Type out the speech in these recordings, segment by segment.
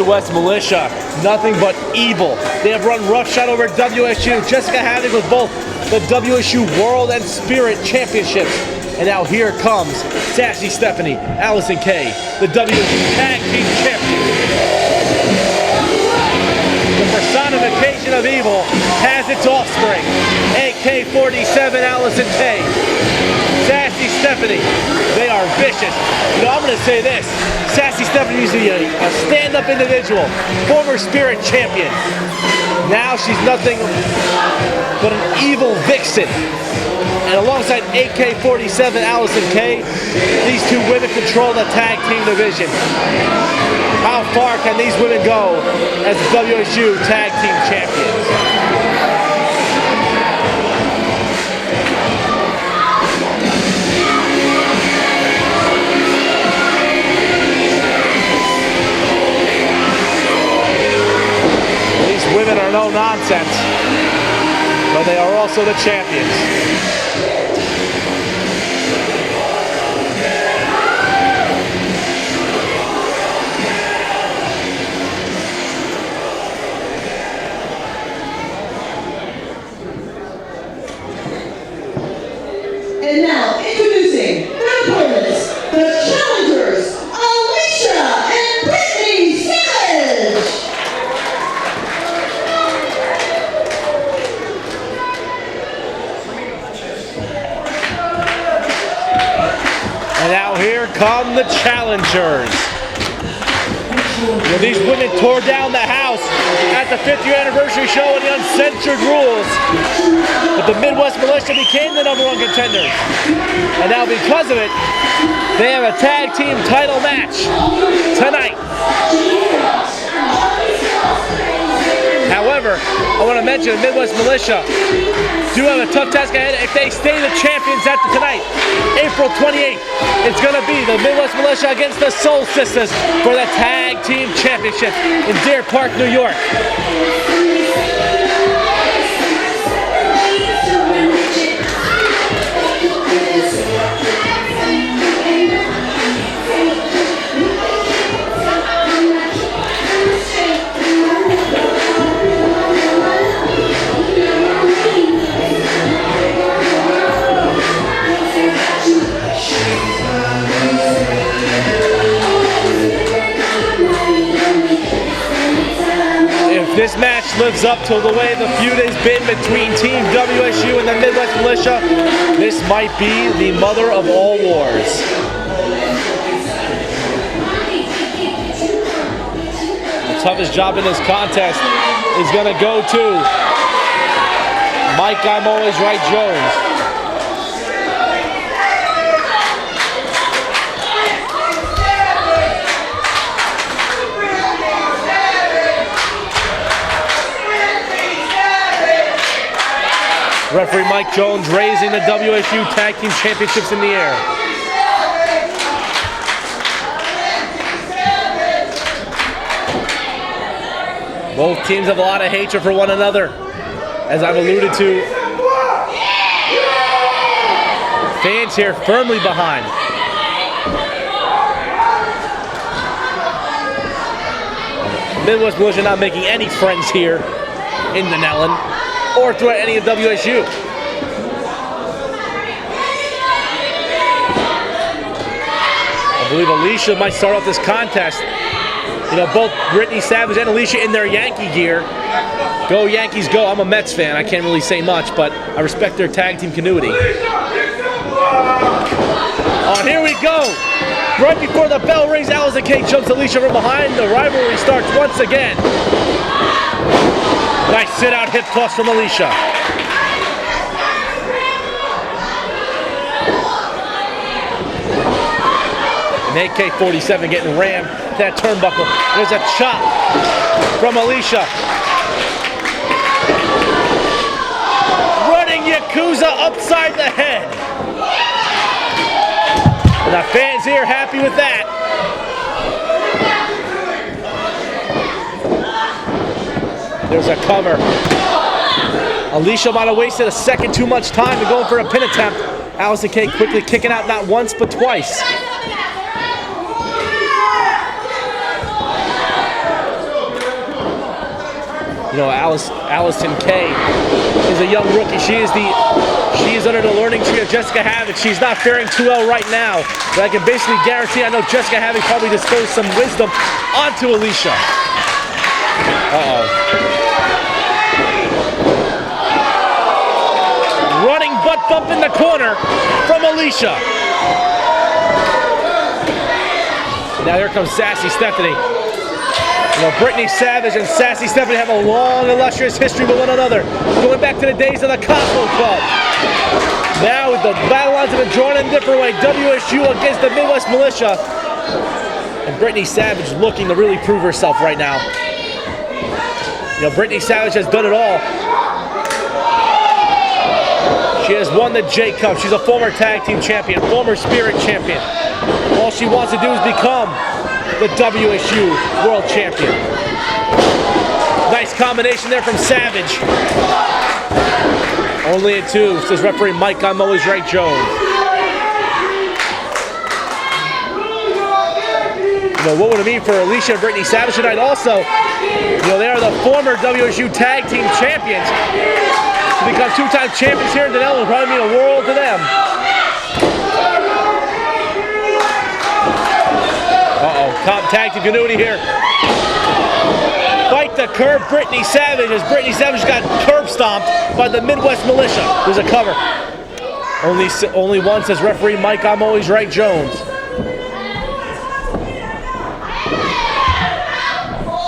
Midwest Militia, nothing but evil. They have run roughshod over WSU. Jessica Havoc with both the WSU World and Spirit Championships. And now here comes Sassy Stephanie, Allysin K, the WSU Tag Team Champions. The personification of evil has its offspring. AK-47 Allysin K, Sassy Stephanie, they are vicious. You know, I'm going to say this. Sassy Stephanie used to be a stand-up individual, former Spirit champion. Now she's nothing but an evil vixen. And alongside AK-47 Allysin K, these two women control the tag team division. How far can these women go as WSU tag team champions? Women are no nonsense, but they are also the champions. And now, introducing their opponents, the challengers, Alicia and Brittney. And now here come the challengers. Well, these women tore down the house at the 5th year anniversary show in the Uncensored Rules. But the Midwest Militia became the #1 contenders. And now because of it, they have a tag team title match tonight. However, I want to mention the Midwest Militia do have a tough task ahead if they stay the champions after tonight. April 28th, it's going to be the Midwest Militia against the Soul Sisters for the Tag Team Championship in Deer Park, New York. This match lives up to the way the feud has been between Team WSU and the Midwest Militia. This might be the mother of all wars. The toughest job in this contest is going to go to Mike I'm Always Right Jones. Referee Mike Jones raising the WSU Tag Team Championships in the air. Both teams have a lot of hatred for one another, as I've alluded to. Fans here firmly behind. Midwest Militia not making any friends here in the Nellen or throughout any of WSU. I believe Alicia might start off this contest. You know, both Brittney Savage and Alicia in their Yankee gear. Go Yankees, go. I'm a Mets fan. I can't really say much, but I respect their tag team continuity. Oh, here we go. Right before the bell rings, Allysin K jumps Alicia from behind. The rivalry starts once again. Nice sit-out hip toss from Alicia. And AK-47 getting rammed to that turnbuckle. There's a chop from Alicia. Running Yakuza upside the head. And the fans here happy with that. There's a cover. Alicia might have wasted a second too much time and going for a pin attempt. Allysin K quickly kicking out not once but twice. You know, Allysin K is a young rookie. She is under the learning tree of Jessica Havoc. She's not faring too well right now, but I can basically guarantee I know Jessica Havoc probably disposed some wisdom onto Alicia. Running butt bump in the corner from Alicia. Now here comes Sassy Stephanie. You know, Brittney Savage and Sassy Stephanie have a long, illustrious history with one another, going back to the days of the Cosmo Club. Now the battle lines have been drawn in a different way. WSU against the Midwest Militia. And Brittney Savage looking to really prove herself right now. You know, Brittney Savage has done it all. She has won the J Cup. She's a former tag team champion, former spirit champion. All she wants to do is become the WSU World Champion. Nice combination there from Savage. Only a 2, says referee Mike. I'm always right, Jones. You know, what would it mean for Alicia and Brittney Savage tonight? Also, you know, they are the former WSU Tag Team Champions. To become 2-time champions here in Denell will probably mean a world to them. Top tag team continuity here. Fight the curb, Brittney Savage, as Brittney Savage got curb stomped by the Midwest Militia. There's a cover. Only one, says referee Mike. I'm always right, Jones.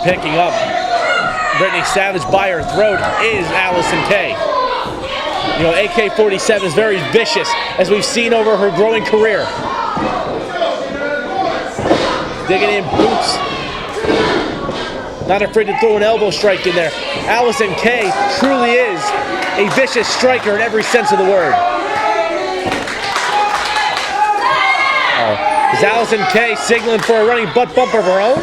Picking up Brittney Savage by her throat is Allysin K. You know, AK-47 is very vicious, as we've seen over her growing career. Digging in boots. Not afraid to throw an elbow strike in there. Allysin K truly is a vicious striker in every sense of the word. Is Allysin K signaling for a running butt bump of her own?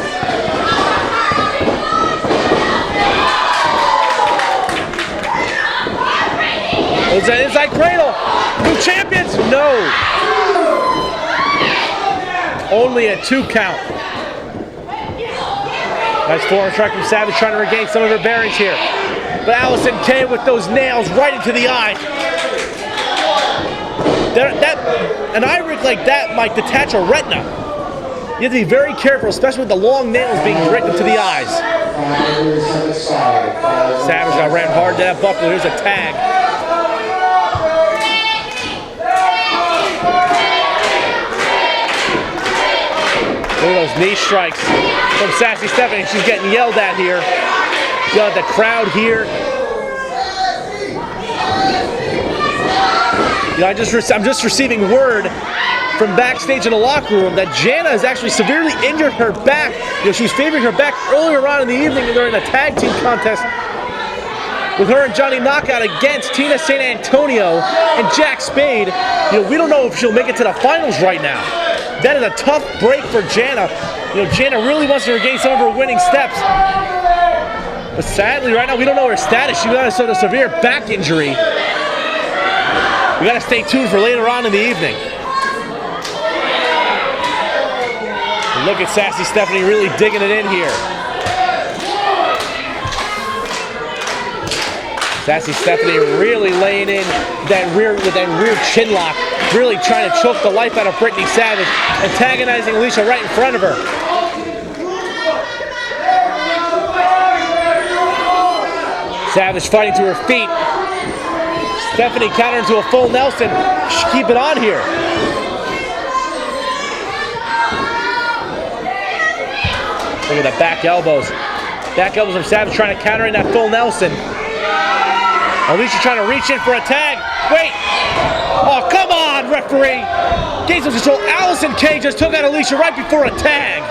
Is that inside cradle? New champions? No. Only a 2 count. Nice forearm strike from Savage, trying to regain some of her bearings here. But Allysin K with those nails right into the eye. An eye rig like that might detach a retina. You have to be very careful, especially with the long nails being driven into the eyes. Savage got ran hard to that buckle. Here's a tag. Look at those knee strikes from Sassy Stephanie. She's getting yelled at here. You got the crowd here. You know, I'm just receiving word from backstage in the locker room that Jana has actually severely injured her back. You know, she was favoring her back earlier on in the evening during the tag team contest with her and Johnny Knockout against Tina St. Antonio and Jack Spade. You know, we don't know if she'll make it to the finals right now. That is a tough break for Jana. You know, Jana really wants to regain some of her winning steps. But sadly, right now, we don't know her status. She got a severe back injury. We got to stay tuned for later on in the evening. And look at Sassy Stephanie really digging it in here. Sassy Stephanie really laying in with that rear chin lock, really trying to choke the life out of Brittney Savage, antagonizing Alicia right in front of her. Savage fighting to her feet. Stephanie countering to a full Nelson. Keep it on here. Look at the back elbows. Back elbows from Savage trying to counter in that full Nelson. Alicia trying to reach in for a tag. Wait. Oh, come on, referee. Gains of control. Allysin K just took out Alicia right before a tag.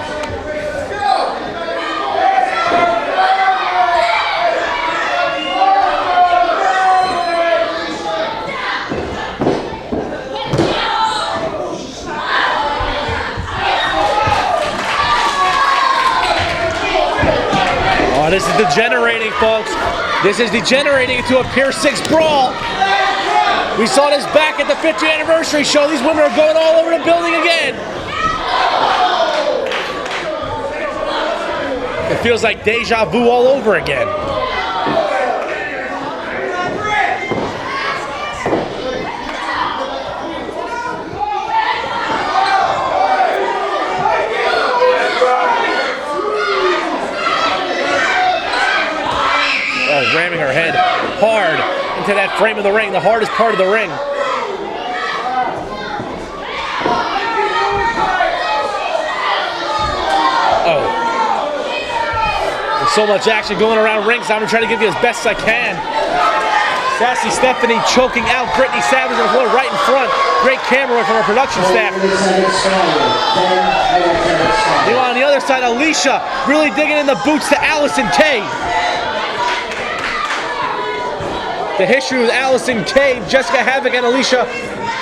Oh, this is degenerating, folks. This is degenerating into a Pier 6 brawl. We saw this back at the 50th anniversary show. These women are going all over the building again. It feels like deja vu all over again. into that frame of the ring, the hardest part of the ring. Oh. There's so much action going around rings. I'm going to try to give you as best I can. Sassy Stephanie choking out Brittney Savage on the floor right in front. Great camera work from our production staff. Meanwhile, on the other side, Alicia really digging in the boots to Allysin Kay. The history with Allysin Kay, Jessica Havoc, and Alicia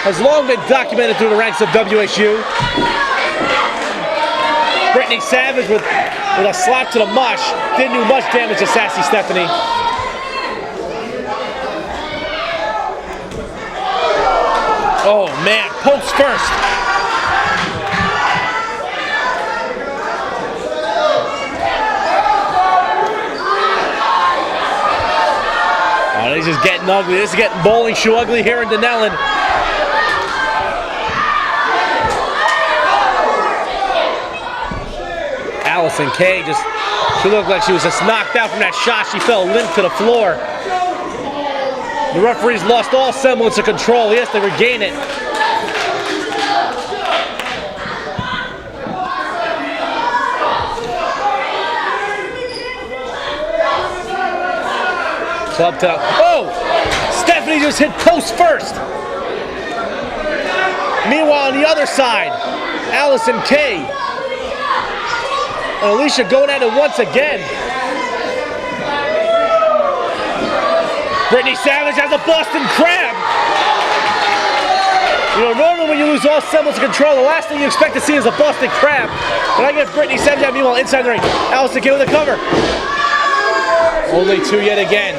has long been documented through the ranks of WSU. Brittney Savage with a slap to the mush didn't do much damage to Sassy Stephanie. Oh man, pokes first. Oh, this is getting ugly. This is getting bowling shoe ugly here in Denellen. Allysin Kay she looked like she was just knocked out from that shot. She fell limp to the floor. The referee's lost all semblance of control. He has to regain it. Club top. Oh! Stephanie just hit post first. Meanwhile, on the other side, Allysin Kay and Alicia going at it once again. Brittney Savage has a Boston Crab. You know, normally when you lose all semblance of control, the last thing you expect to see is a Boston Crab. But I get Brittney Savage out, meanwhile inside the ring. Allysin Kay with a cover. Only two yet again.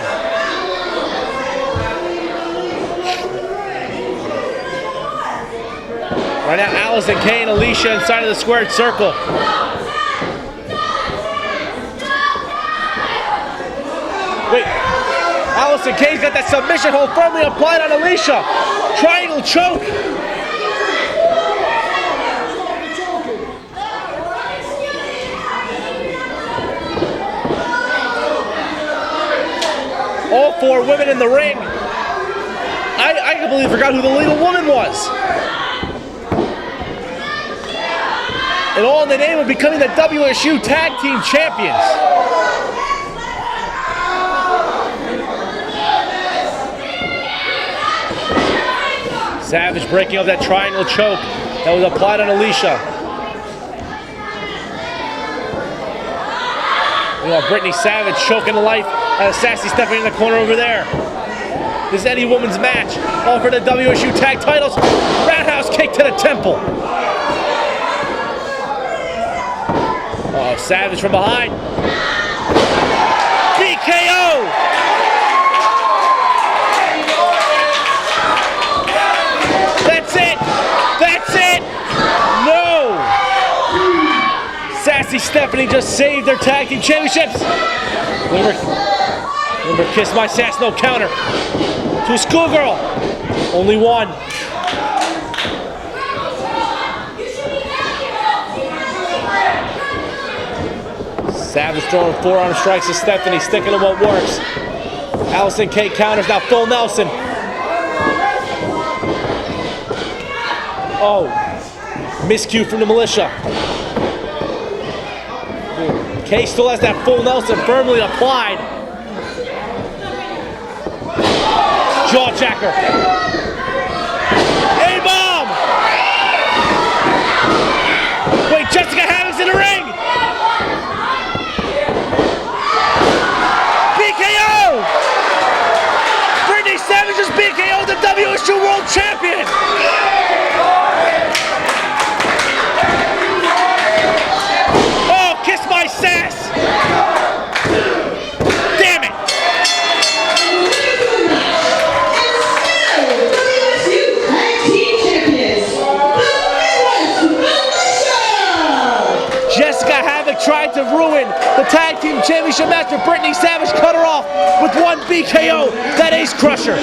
Right now, Allysin Kay and Alicia inside of the squared circle. Wait. Allysin Kay's got that submission hold firmly applied on Alicia. Triangle choke. All four women in the ring. I completely forgot who the little woman was. And all in the name of becoming the WSU Tag Team Champions. Savage breaking up that triangle choke that was applied on Alicia. You know, Brittney Savage choking the life out of Sassy Stephanie in the corner over there. This is any woman's match. All for the WSU tag titles. Roundhouse kick to the temple. Oh, Savage from behind. BKO! That's it! That's it! No! Sassy Stephanie just saved their tag team championships. Remember, kiss my sass, no counter. To a schoolgirl. Only one. Savage throwing forearm strikes to Stephanie, sticking to what works. Allysin Kay counters, now full Nelson. Oh, miscue from the militia. Kay still has that full Nelson firmly applied. Jawjacker. A-bomb! Wait, Jessica Havoc's in the ring! BKO! Brittney Savage is BKO, the WSU World Champion! Oh, kiss my sass! Damn it! Jessica Havoc tried to ruin the tag team championship match, but Brittney Savage cut her off with one BKO, that ace crusher.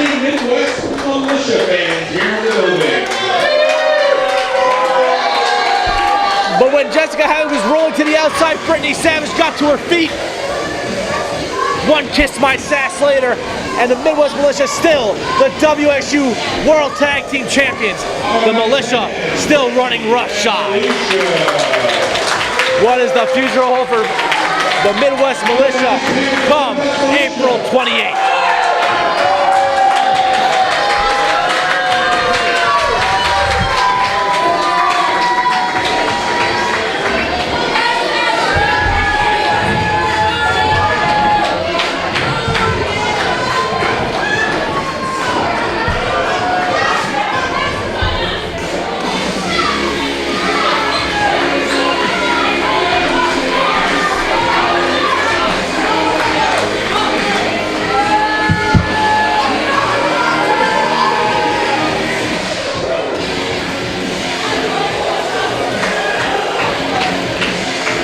But when Jessica Havoc was rolling to the outside, Brittney Savage got to her feet. one kiss my sass later, and the Midwest Militia still the WSU World Tag Team Champions. The Militia still running roughshod. What is the future hold for the Midwest Militia come April 28th?